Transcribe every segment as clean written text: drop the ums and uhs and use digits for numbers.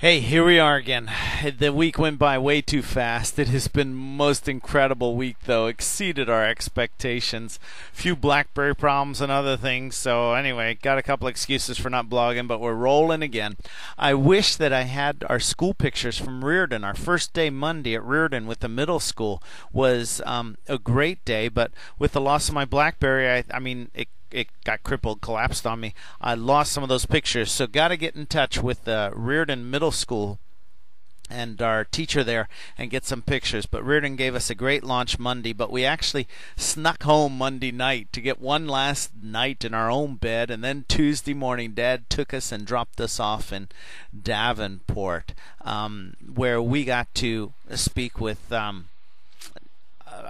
Hey, here we are again. The week went by way too fast. It has been most incredible week, though. Exceeded our expectations. Few BlackBerry problems and other things. So anyway, got a couple excuses for not blogging, but we're rolling again. I wish that I had our school pictures from Reardon. Our first day Monday at Reardon with the middle school was a great day, but with the loss of my BlackBerry, it got crippled, collapsed on me. I lost some of those pictures, so got to get in touch with the Reardon Middle School and our teacher there and get some pictures. But Reardon gave us a great launch Monday, but we actually snuck home Monday night to get one last night in our own bed, and then Tuesday morning Dad took us and dropped us off in Davenport, where we got to speak with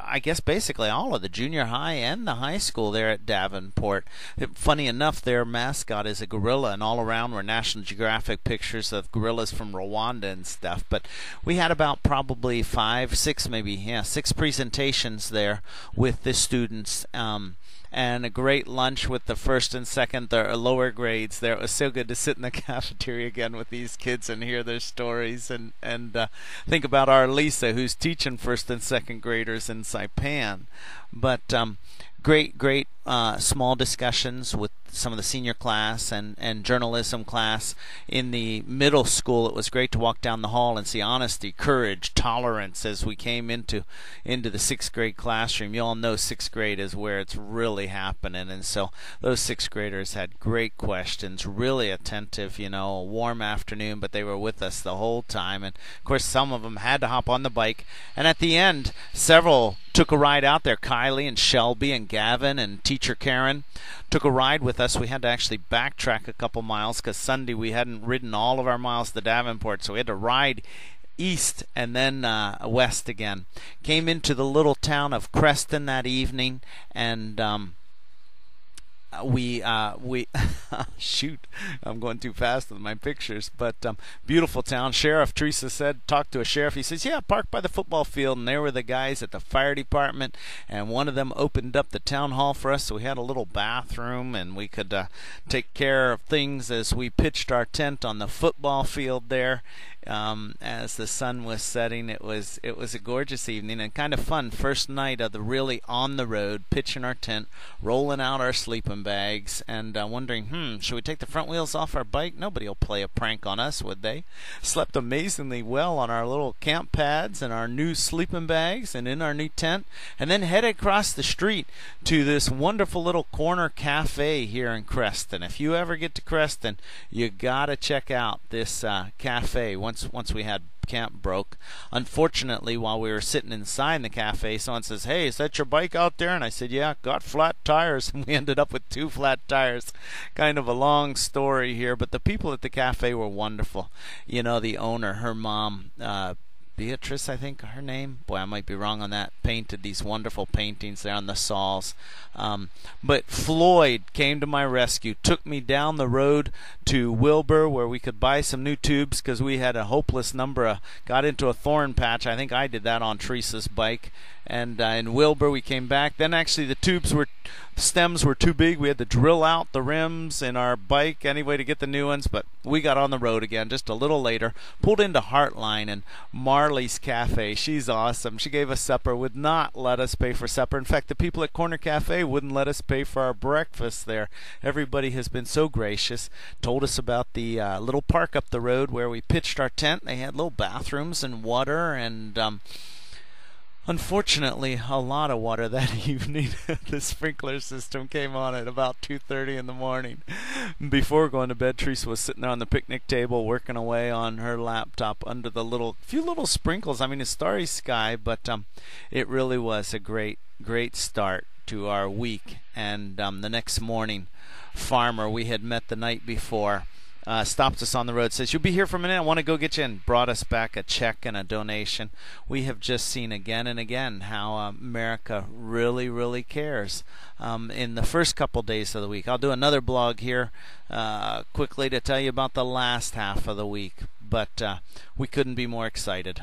I guess basically all of the junior high and the high school there at Davenport. Funny enough, their mascot is a gorilla, and all around were National Geographic pictures of gorillas from Rwanda and stuff. But we had about probably six presentations there with the students. And a great lunch with the first and second, the lower grades there. It was so good to sit in the cafeteria again with these kids and hear their stories and think about our Lisa, who's teaching first and second graders in Saipan. But great small discussions with some of the senior class and journalism class. In the middle school, it was great to walk down the hall and see honesty, courage, tolerance as we came into the sixth grade classroom. You all know sixth grade is where it's really happening, and so those sixth graders had great questions, really attentive, a warm afternoon, but they were with us the whole time. And of course some of them had to hop on the bike, and at the end several took a ride out there. Kylie and Shelby and Gavin and teacher Karen took a ride with us. We had to actually backtrack a couple miles because Sunday we hadn't ridden all of our miles to Davenport, so we had to ride east and then west again. Came into the little town of Creston that evening, and we shoot, I'm going too fast with my pictures, but beautiful town. Sheriff, Teresa said, talked to a sheriff. He says, yeah, park by the football field, and there were the guys at the fire department, and one of them opened up the town hall for us, so we had a little bathroom, and we could take care of things as we pitched our tent on the football field there. As the sun was setting, it was a gorgeous evening and kind of fun. First night of the really on the road, pitching our tent, rolling out our sleeping bags, and wondering, should we take the front wheels off our bike? Nobody will play a prank on us, would they? Slept amazingly well on our little camp pads and our new sleeping bags and in our new tent, and then headed across the street to this wonderful little corner cafe here in Creston. If you ever get to Creston, you gotta check out this cafe. Once we had camp broke. Unfortunately, while we were sitting inside the cafe, someone says, hey, is that your bike out there? And I said, yeah, got flat tires. And we ended up with 2 flat tires. Kind of a long story here, but the people at the cafe were wonderful. The owner, her mom, Beatrice, I think her name. Boy, I might be wrong on that. Painted these wonderful paintings there on the saws. But Floyd came to my rescue, took me down the road to Wilbur where we could buy some new tubes because we had a hopeless number. Got into a thorn patch. I think I did that on Teresa's bike. And in Wilbur we came back. Then actually the stems were too big. We had to drill out the rims in our bike anyway to get the new ones. But we got on the road again just a little later. Pulled into Heartline and Marley's Cafe. She's awesome. She gave us supper. Would not let us pay for supper. In fact, the people at Corner Cafe wouldn't let us pay for our breakfast there. Everybody has been so gracious. Told us about the little park up the road where we pitched our tent. They had little bathrooms and water, and unfortunately, a lot of water that evening. The sprinkler system came on at about 2:30 in the morning. Before going to bed, Teresa was sitting there on the picnic table working away on her laptop under the few little sprinkles. I mean, a starry sky, but it really was a great start to our week. And the next morning, Farmer, we had met the night before, stopped us on the road, says, you'll be here for a minute, I want to go get you, and brought us back a check and a donation. We have just seen again and again how America really cares in the first couple days of the week. I'll do another blog here quickly to tell you about the last half of the week, but we couldn't be more excited.